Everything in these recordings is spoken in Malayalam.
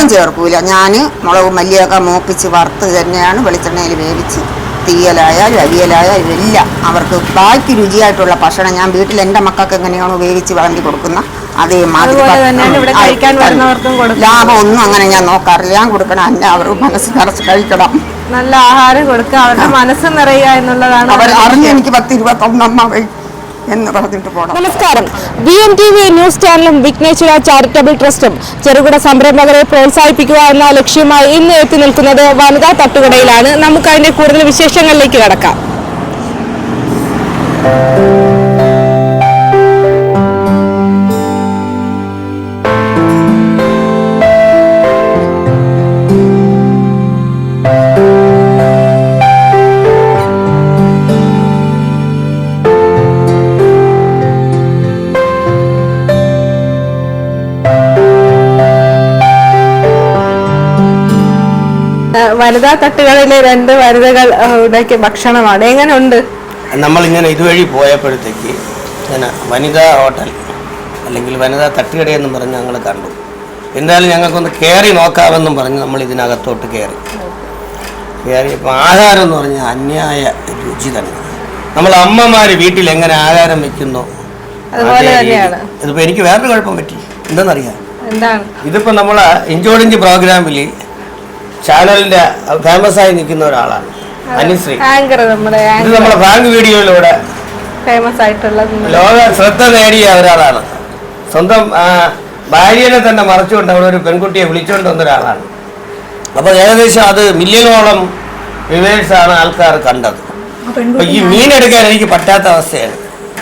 ഒന്നും ചേർക്കൂല. ഞാൻ മുളകും മല്ലിയൊക്കെ മൂപ്പിച്ച് വറുത്ത് തന്നെയാണ് വെളിച്ചെണ്ണയിൽ വേവിച്ച് തീയലായാലും അവിയലായാലും എല്ലാം അവർക്ക് ബാക്കി രുചിയായിട്ടുള്ള ഭക്ഷണം ഞാൻ വീട്ടിൽ എൻ്റെ മക്കൾക്ക് എങ്ങനെയാണോ വേവിച്ച് വിളമ്പി കൊടുക്കുന്ന അതേമാതിരി ലാഭം ഒന്നും അങ്ങനെ ഞാൻ നോക്കാറില്ല. ഞാൻ കൊടുക്കണം അല്ല അവർ മനസ്സ് നിറച്ച് കഴിക്കണം, നല്ല ആഹാരം കൊടുക്കുക, അവരുടെ മനസ്സ് നിറയുക എന്നുള്ളതാണ്. അവർ അറിഞ്ഞ് എനിക്ക് 10-21 എന്ന് പറഞ്ഞിട്ട് പോകണം. നമസ്കാരം. VNTV ന്യൂസ് ചാനലും വിഘ്നേശ്വര ചാരിറ്റബിൾ ട്രസ്റ്റും ചെറുകിട സംരംഭകരെ പ്രോത്സാഹിപ്പിക്കുക എന്ന ലക്ഷ്യമായി ഇന്ന് എത്തി നിൽക്കുന്നത് വനിതാ തട്ടുകടയിലാണ്. നമുക്ക് അതിന്റെ കൂടുതൽ വിശേഷങ്ങളിലേക്ക് കടക്കാം. വനിതാ തട്ടുകളിലെ 2 വനിതകൾ ഉണ്ടാക്കിയ ഭക്ഷണമാണ്. എങ്ങനെയുണ്ട്? നമ്മളിങ്ങനെ ഇതുവഴി പോയപ്പോഴത്തേക്ക് ഇങ്ങനെ വനിതാ ഹോട്ടൽ അല്ലെങ്കിൽ വനിതാ തട്ടുകടയെന്നും പറഞ്ഞ് ഞങ്ങൾ കണ്ടു. എന്തായാലും ഞങ്ങൾക്കൊന്ന് കയറി നോക്കാമെന്നും പറഞ്ഞ് നമ്മൾ ഇതിനകത്തോട്ട് കയറിയപ്പോൾ ആഹാരം എന്ന് പറഞ്ഞാൽ അന്യായ രുചി തന്നെ. നമ്മൾ അമ്മമാർ വീട്ടിൽ എങ്ങനെ ആഹാരം വെക്കുന്നോ അതുപോലെ തന്നെയാണ്. ഇതിപ്പോൾ എനിക്ക് വേറൊരു കുഴപ്പം പറ്റി. എന്താണെന്നറിയാം? എന്താണ്? ഇതിപ്പോൾ നമ്മൾ ഇഞ്ചോടിഞ്ച് പ്രോഗ്രാമിൽ ചാനലിന്റെ ഫേമസ് ആയി നിൽക്കുന്ന ഒരാളാണ് അനുശ്രീ. ഇത് നമ്മുടെ ഫ്രാങ്ക് വീഡിയോയിലൂടെ ഫേമസ് ആയിട്ടുള്ള ലോക ശ്രദ്ധ നേടിയ ഒരാളാണ്. സ്വന്തം ഭാര്യനെ തന്നെ മറച്ചുകൊണ്ട് അവിടെ ഒരു പെൺകുട്ടിയെ വിളിച്ചുകൊണ്ട് വന്ന ഒരാളാണ്. അപ്പോൾ ഏകദേശം അത് മില്യണോളം വ്യൂവേഴ്സാണ് ആൾക്കാർ കണ്ടത്. അപ്പൊ ഈ മീനെടുക്കാൻ എനിക്ക് പറ്റാത്ത അവസ്ഥയാണ്.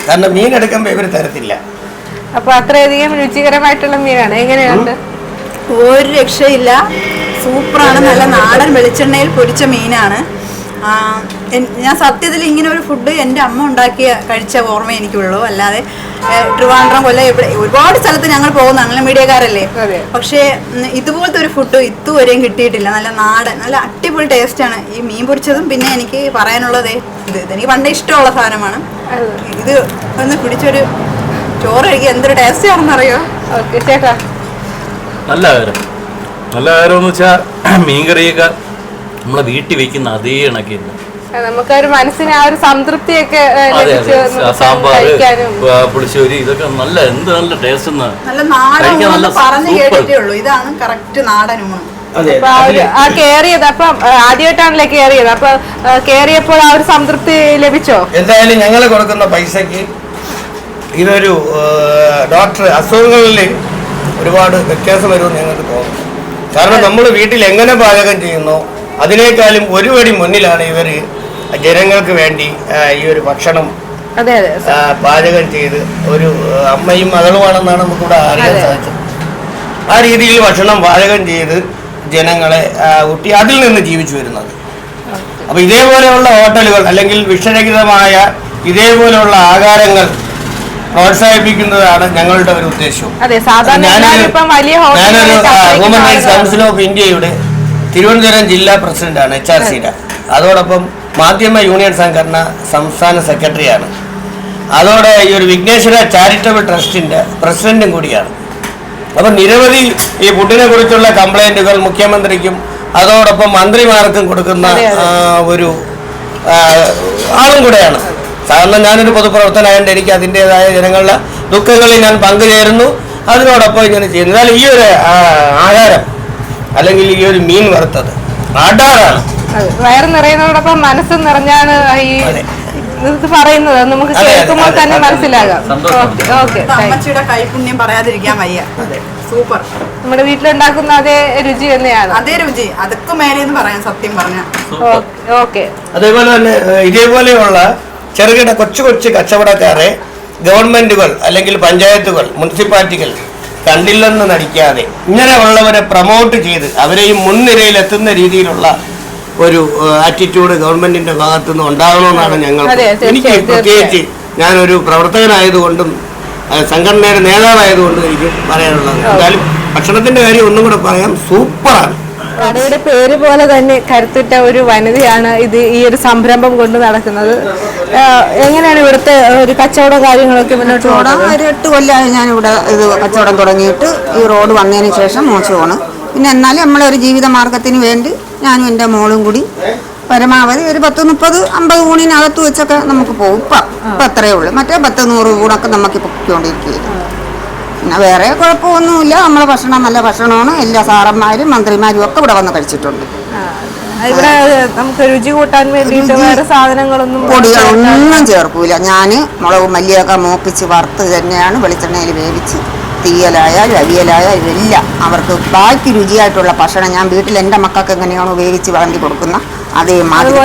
കാരണം മീനെടുക്കുമ്പോൾ ഇവർ തരത്തില്ല. അപ്പൊ അത്രയധികം രുചികരമായിട്ടുള്ള മീനാണ്. എങ്ങനെയുണ്ട്? ഒരു രക്ഷയില്ല, സൂപ്പറാണ്. നല്ല നാടൻ വെളിച്ചെണ്ണയിൽ പൊരിച്ച മീനാണ്. ഞാൻ സത്യത്തിൽ ഇങ്ങനെ ഒരു ഫുഡ് എൻ്റെ അമ്മ കഴിച്ച ഓർമ്മ എനിക്കുള്ളൂ. അല്ലാതെ ട്രിവാൻഡ്രം, കൊല്ലം, ഇവിടെ ഒരുപാട് സ്ഥലത്ത് ഞങ്ങൾ പോകുന്ന അങ്ങനെ മീഡിയക്കാരല്ലേ. പക്ഷേ ഇതുപോലത്തെ ഒരു ഫുഡ് ഇതുവരെയും കിട്ടിയിട്ടില്ല. നല്ല നാടൻ, നല്ല അടിപൊളി ടേസ്റ്റാണ് ഈ മീൻ പൊരിച്ചതും. പിന്നെ എനിക്ക് പറയാനുള്ളത് ഇതെനിക്ക് പണ്ടേ ഇഷ്ടമുള്ള സാധനമാണ്. ഇത് ഒന്ന് പിടിച്ചൊരു ചോറ് കഴിക്കുക എന്തൊരു ടേസ്റ്റ് ആണെന്നറിയോ? ഓക്കെ ചേട്ടാ. നല്ല കാര്യം എന്ന് വെച്ചാൽ മീൻകറിയൊക്കെ നമ്മളെ വീട്ടിൽ വെക്കുന്ന അതേ കണക്ക് നമുക്കൊരു മനസ്സിന് ആ ഒരു സംതൃപ്തിയൊക്കെ സാമ്പാറ്, പുളിശ്ശേരി, ഇതൊക്കെ നല്ല ടേസ്റ്റ്. ഇതാണ് കറക്റ്റ് നാടൻ ഊണ്. കേറിയത് അപ്പം ആദ്യമായിട്ടാണല്ലേ കേറിയത്? അപ്പൊ കേറിയപ്പോൾ ആ ഒരു സംതൃപ്തി ലഭിച്ചോ? എന്തായാലും ഞങ്ങൾ കൊടുക്കുന്ന പൈസക്ക് ഇതൊരു ഡോക്ടർ അസുഖങ്ങളിൽ ഒരുപാട് വ്യത്യാസം വരുമെന്ന് ഞങ്ങൾക്ക് തോന്നുന്നു. കാരണം നമ്മൾ വീട്ടിൽ എങ്ങനെ പാചകം ചെയ്യുന്നോ അതിനേക്കാളും ഒരു പടി മുന്നിലാണ് ഇവർ ജനങ്ങൾക്ക് വേണ്ടി ഈ ഒരു ഭക്ഷണം പാചകം ചെയ്ത് ഒരു അമ്മയും മകളുമാണെന്നാണ് നമുക്കിവിടെ അറിയാൻ സാധിച്ചത്. ആ രീതിയിൽ ഭക്ഷണം പാചകം ചെയ്ത് ജനങ്ങളെ ഊട്ടി അതിൽ നിന്ന് ജീവിച്ചു വരുന്നത്. അപ്പോൾ ഇതേപോലെയുള്ള ഹോട്ടലുകൾ അല്ലെങ്കിൽ വിഷരഹിതമായ ഇതേപോലെയുള്ള ആഹാരങ്ങൾ പ്രോത്സാഹിപ്പിക്കുന്നതാണ് ഞങ്ങളുടെ ഒരു ഉദ്ദേശം. ഞാനൊരു ഹ്യൂമൻ റൈറ്റ്സ് കൗൺസിൽ ഓഫ് ഇന്ത്യയുടെ തിരുവനന്തപുരം ജില്ലാ പ്രസിഡന്റാണ്, HRCയുടെ. അതോടൊപ്പം മാധ്യമ യൂണിയൻ സംഘടന സംസ്ഥാന സെക്രട്ടറിയാണ്. അതോടെ ഈ ഒരു വിഘ്നേശ്വര ചാരിറ്റബിൾ ട്രസ്റ്റിന്റെ പ്രസിഡന്റും കൂടിയാണ്. അപ്പം നിരവധി ഈ ഫുഡിനെ കുറിച്ചുള്ള കംപ്ലൈന്റുകൾ മുഖ്യമന്ത്രിക്കും അതോടൊപ്പം മന്ത്രിമാർക്കും കൊടുക്കുന്ന ഒരു ആളും കൂടെയാണ്. സാധാരണ ഞാനൊരു പൊതുപ്രവർത്തനമായതുകൊണ്ട് എനിക്ക് അതിൻ്റെതായ ജനങ്ങളുടെ ദുഃഖങ്ങളിൽ ഞാൻ പങ്കുചേരുന്നു. അതിനോടൊപ്പം ഇങ്ങനെ ചെയ്യുന്നു. എന്നാൽ ഈ ഒരു ആഹാരം അല്ലെങ്കിൽ ഈ ഒരു മീൻ വറുത്തത് ആടാറാണ്. വയറ് നിറയുന്നതോടൊപ്പം മനസ്സ് നിറഞ്ഞാണ് ഈ പറയുന്നത്. നമുക്ക് കേൾക്കുമ്പോൾ തന്നെ മനസ്സിലാകാം. അമ്മച്ചിയുടെ കൈപുണ്യം പറയാതിരിക്കാൻ വയ്യ. സൂപ്പർ. നമ്മുടെ വീട്ടിലുണ്ടാക്കുന്ന അതേ രുചി തന്നെയാണ്. അതേ രുചി, അതൊക്കെ മേലെന്ന് പറയാൻ സത്യം പറഞ്ഞ. ഓക്കെ. അതേപോലെ തന്നെ ഇതേപോലെയുള്ള ചെറുകിട കൊച്ചു കച്ചവടക്കാരെ ഗവൺമെന്റുകൾ അല്ലെങ്കിൽ പഞ്ചായത്തുകൾ, മുനിസിപ്പാലിറ്റികൾ കണ്ടില്ലെന്ന് നടിക്കാതെ ഇങ്ങനെയുള്ളവരെ പ്രൊമോട്ട് ചെയ്ത് അവരെയും മുൻനിരയിൽ എത്തുന്ന രീതിയിലുള്ള ഒരു ആറ്റിറ്റ്യൂഡ് ഗവൺമെന്റിന്റെ ഭാഗത്തുനിന്ന് ഉണ്ടാകണമെന്നാണ് എനിക്ക് പ്രത്യേകിച്ച് ഞാനൊരു പ്രവർത്തകനായതുകൊണ്ടും സംഘടനയുടെ നേതാവായതുകൊണ്ടും എനിക്ക് പറയാനുള്ളത്. എന്തായാലും ഭക്ഷണത്തിന്റെ കാര്യം ഒന്നും കൂടെ പറയാം, സൂപ്പറാണ്. കടയുടെ പേര് പോലെ തന്നെ കരുത്തുറ്റ ഒരു വനിതയാണ് ഈ ഒരു സംരംഭം കൊണ്ട് നടക്കുന്നത്. എങ്ങനെയാണ് ഇവിടുത്തെ ഒരു കച്ചവടം കാര്യങ്ങളൊക്കെ മുന്നോട്ട് പോകുന്നത്? ഒരു 8 കൊല്ലമായി ഞാനിവിടെ ഇത് കച്ചവടം തുടങ്ങിയിട്ട്. ഈ റോഡ് വന്നതിന് ശേഷം മോശമാണ്. പിന്നെ എന്നാലും നമ്മളൊരു ജീവിത മാർഗത്തിന് വേണ്ടി ഞാനും എൻ്റെ മോളും കൂടി പരമാവധി ഒരു 10-30-50 ഊണിനകത്ത് വെച്ചൊക്കെ നമുക്ക് പോകും. ഇപ്പം അത്രയേ ഉള്ളൂ. മറ്റേ 10-100 ഊണൊക്കെ നമുക്ക് പൊക്കിക്കൊണ്ടിരിക്കുകയാണ്. പിന്നെ വേറെ കുഴപ്പമൊന്നുമില്ല. നമ്മളെ ഭക്ഷണം നല്ല ഭക്ഷണമാണ്. എല്ലാ സാറന്മാരും മന്ത്രിമാരും ഒക്കെ ഇവിടെ വന്ന് കഴിച്ചിട്ടുണ്ട്. ഇവിടെ നമുക്ക് രുചി കൂട്ടാൻ വേണ്ടിയിട്ട് വേറെ സാധനങ്ങളൊന്നും പൊടികളൊന്നും ചേർക്കൂല. ഞാൻ മുളക് മല്ലിയൊക്കെ മൂപ്പിച്ച് വറുത്ത് തന്നെയാണ് വെളിച്ചെണ്ണയിൽ വേവിച്ച് തീയലായാലും അവിയലായാലും എല്ലാം അവർക്ക് ബാക്കി രുചിയായിട്ടുള്ള ഭക്ഷണം ഞാൻ വീട്ടിൽ എൻ്റെ മക്കൾക്ക് എങ്ങനെയാണോ വേവിച്ച് വിളമ്പി കൊടുക്കുന്ന അതേമാതിരി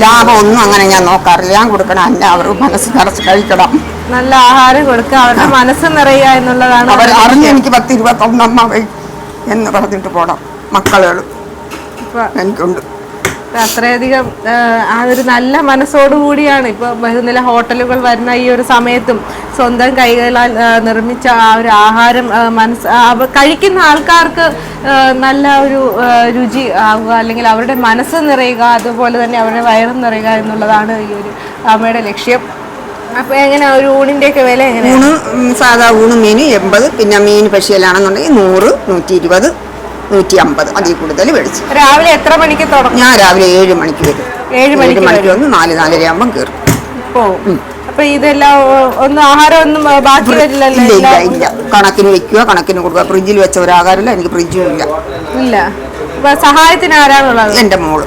ലാഭം ഒന്നും അങ്ങനെ ഞാൻ നോക്കാറില്ല. ഞാൻ കൊടുക്കണം എല്ലാവരും മനസ്സ് നിറച്ച് കഴിക്കണം. നല്ല ആഹാരം കൊടുക്കുക, അവരുടെ മനസ്സ് നിറയുക എന്നുള്ളതാണ്. അവർ അറിഞ്ഞ് എനിക്ക് 10-21 അമ്മ എന്ന് പറഞ്ഞിട്ട് പോടാം മക്കളും എനിക്കുണ്ട്. അത്രയധികം ആ ഒരു നല്ല മനസ്സോടുകൂടിയാണ് ഇപ്പൊ ബഹുനില ഹോട്ടലുകൾ വരുന്ന ഈ ഒരു സമയത്തും സ്വന്തം കൈകളാൽ നിർമ്മിച്ച ആ ഒരു ആഹാരം കഴിക്കുന്ന ആൾക്കാർക്ക് നല്ല ഒരു രുചി ആവുക, അല്ലെങ്കിൽ അവരുടെ മനസ്സ് നിറയുക, അതുപോലെ തന്നെ അവരുടെ വയറും നിറയുക എന്നുള്ളതാണ് ഈ ഒരു അമ്മയുടെ ലക്ഷ്യം. അപ്പൊ എങ്ങനെ ഒരു ഊണിന്റെ ഒക്കെ വില എങ്ങനെയാണ്? ഊണ് സാധാ ഊണ് മീന് 80, പിന്നെ മീൻ പക്ഷിയിലാണെന്നുണ്ടെങ്കിൽ 100, 120, 150 അതിൽ കൂടുതൽ മേടിച്ചു. രാവിലെ എത്ര മണിക്ക് തുടങ്ങും? ഞാൻ രാവിലെ 7 മണിക്ക് വരും. 7 മണിക്ക് വന്ന് 4-4:30 ആകുമ്പോൾ കയറും പോവും. അപ്പൊ ഇതെല്ലാം ഒന്നും ആഹാരം ഒന്നും ബാക്കി വരില്ലല്ലോ? ഇല്ല. കണക്കിന് വെക്കുക, കണക്കിന് കൊടുക്കുക. ഫ്രിഡ്ജിൽ വെച്ച ഒരു ആഹാരമില്ല. എനിക്ക് ഫ്രിഡ്ജും ഇല്ല. സഹായത്തിന് ആരാണുള്ളത്? എൻ്റെ മോള്,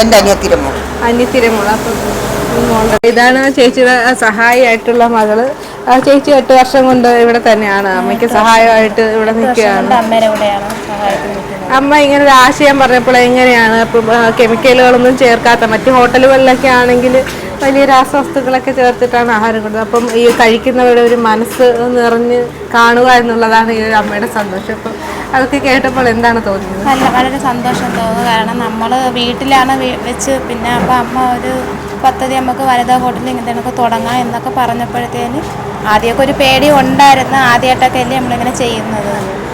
എൻ്റെ അനിയത്തിരെ മോള്. അപ്പൊ ഇതാണ് ചേച്ചിയുടെ സഹായിയായിട്ടുള്ള മകള്. ചേച്ചി 8 വർഷം കൊണ്ട് ഇവിടെ തന്നെയാണ് അമ്മയ്ക്ക് സഹായമായിട്ട് ഇവിടെ നിൽക്കുകയാണ്. അമ്മ ഇങ്ങനെ ഒരു ആശയം പറഞ്ഞപ്പോൾ എങ്ങനെയാണ് കെമിക്കലുകളൊന്നും ചേർക്കാത്ത, മറ്റ് ഹോട്ടലുകളിലൊക്കെ ആണെങ്കിൽ വലിയ രാസവസ്തുക്കളൊക്കെ ചേർത്തിട്ടാണ് ആഹാരം കൊടുത്തത്. അപ്പം ഈ കഴിക്കുന്നവരുടെ ഒരു മനസ്സ് നിറഞ്ഞ് കാണുക എന്നുള്ളതാണ് ഈ ഒരു അമ്മയുടെ സന്തോഷം. അപ്പം അതൊക്കെ കേട്ടപ്പോൾ എന്താണ് തോന്നിയത്? വളരെ സന്തോഷം തോന്നുന്നു. കാരണം നമ്മൾ വീട്ടിലാണ് വെച്ച്, പിന്നെ അപ്പം അമ്മ ഒരു പദ്ധതി നമുക്ക് വനിതാ ഹോട്ടലിൽ ഇങ്ങനത്തെ തുടങ്ങാം എന്നൊക്കെ പറഞ്ഞപ്പോഴത്തേന് ആദ്യമൊക്കെ ഒരു പേടി ഉണ്ടായിരുന്നു. ആദ്യമായിട്ടൊക്കെ അല്ലേ നമ്മളിങ്ങനെ ചെയ്യുന്നത്.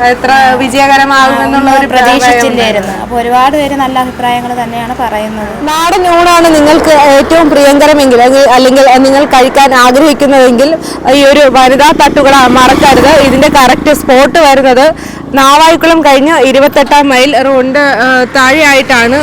എത്ര വിജയകരമാകുമെന്നുള്ള ഒരു പ്രതീക്ഷിച്ചില്ലായിരുന്നു. അപ്പോൾ ഒരുപാട് പേര് നല്ല അഭിപ്രായങ്ങൾ തന്നെയാണ് പറയുന്നത്. നാടൻ ഊണാണ് നിങ്ങൾക്ക് ഏറ്റവും പ്രിയങ്കരമെങ്കിൽ, അല്ലെങ്കിൽ നിങ്ങൾ കഴിക്കാൻ ആഗ്രഹിക്കുന്നതെങ്കിൽ ഈ ഒരു വനിതാ തട്ടുകട മറക്കരുത്. ഇതിന്റെ കറക്റ്റ് സ്പോട്ട് വരുന്നത് നാവായിക്കുളം കഴിഞ്ഞ് 28-ാം മൈൽ റോഡിന്റെ താഴെയായിട്ടാണ്.